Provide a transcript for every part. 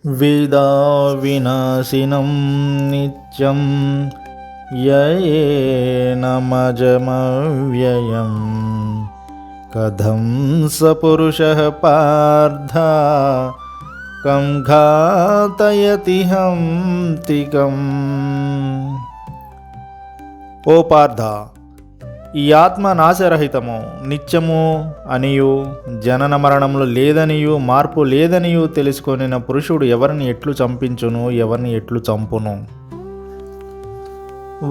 వేదావినాశినం నిత్యం యయేనమజమవ్యయం కథం స పురుషః పార్థ కం ఘాతయతి హంతికం. ఓ పార్థ, ఈ ఆత్మ నాశరహితము, నిత్యము అనియు, జనన మరణములు లేదనియు, మార్పు లేదనియు తెలుసుకొనిన పురుషుడు ఎవరిని ఎట్లు చంపించును, ఎవరిని ఎట్లు చంపును?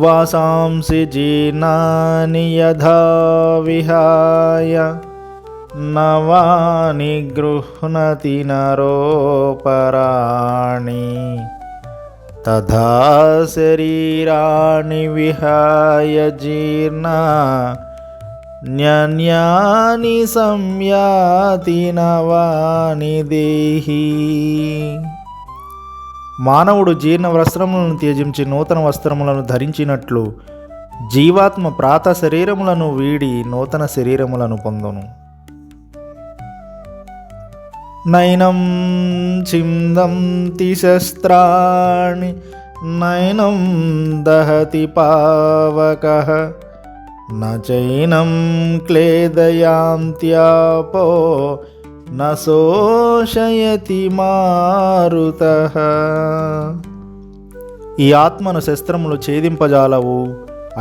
వాసాంసి జీర్ణాని యథా విహాయ నవాని గృహ్ణతి నరోపరాణి తథా శరీరాణి విహాయ జీర్ణాన్యాని సంయాతి నవాని దేహి. మానవుడు జీర్ణ వస్త్రములను త్యజించి నూతన వస్త్రములను ధరించినట్లు జీవాత్మ ప్రాత శరీరములను వీడి నూతన శరీరములను పొందును. నైనం ఛిందంతి శస్త్రాణి నైనం దహతి పావకః న చైనం క్లేదయాంత్యాపో న శోషయతి మారుతః. ఈ ఆత్మను శస్త్రములు ఛేదింపజాలవు,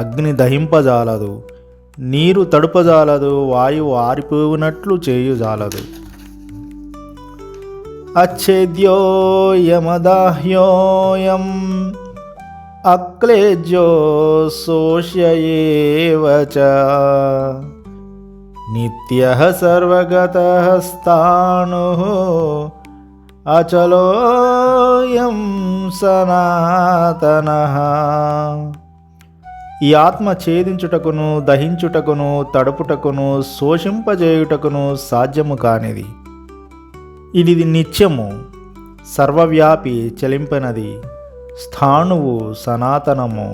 అగ్ని దహింపజాలదు, నీరు తడుపజాలదు, వాయువు ఆరిపోవునట్లు చేయుజాలదు. అచ్ఛేద్యోయమదాహ్యోయం అక్లేజ్యో శోష్యేవ చ నిత్యః సర్వగతః స్థాణుః అచలోయం సనాతనః. ఈ ఆత్మ ఛేదించుటకును, దహించుటకును, తడుపుటకును, శోషింపజేయుటకును సాధ్యము కానిది. ఇది నిత్యము, సర్వవ్యాపి, చలింపనది, స్థాణువు, సనాతనము.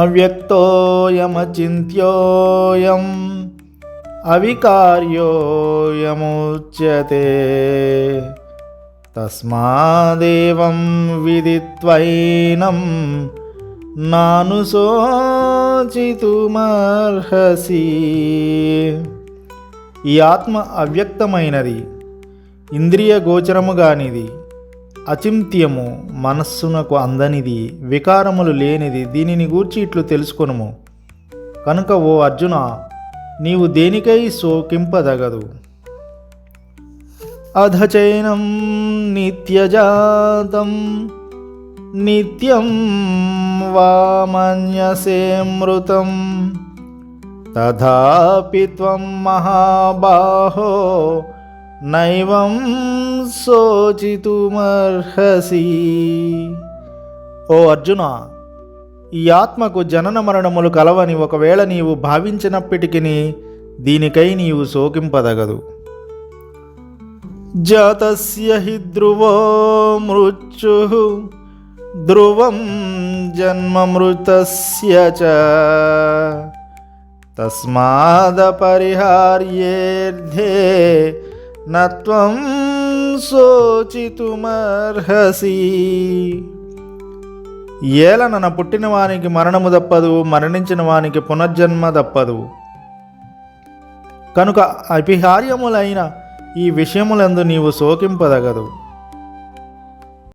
అవ్యక్తోయమచింత్యోయం అవికార్యోయముచ్యతే తస్మాదేవం విదిత్వైనం నానుశోచితుమర్హసి. ఈ ఆత్మ అవ్యక్తమైనది, ఇంద్రియ గోచరము గానిది, అచింత్యము, మనస్సునకు అందనిది, వికారములు లేనిది. దీనిని గూర్చి ఇట్లు తెలుసుకొనుము. కనుక ఓ అర్జున, నీవు దేనికై శోకింపదగదు. అధచైనం నిత్యజాతం నిత్యం వా మన్యసే మృతం తథాపి త్వం మహాబాహో నైవం శోచితుమర్హసి. ఓ అర్జున, ఈ ఆత్మకు జనన మరణములు కలవని ఒకవేళ నీవు భావించినప్పటికీ దీనికై నీవు శోకింపదగదు. జాతస్య హి ధ్రువో మృత్యుః ధ్రువం జన్మ మృతస్య చ తస్మాదపరిహార్యేర్థే నత్వం శోచితుమర్హసి. ఏలనన పుట్టిన వానికి మరణము దప్పదు, మరణించిన వానికి పునర్జన్మ దప్పదు. కనుక అపరిహార్యములైన ఈ విషయములందు నీవు శోకింపదగదు.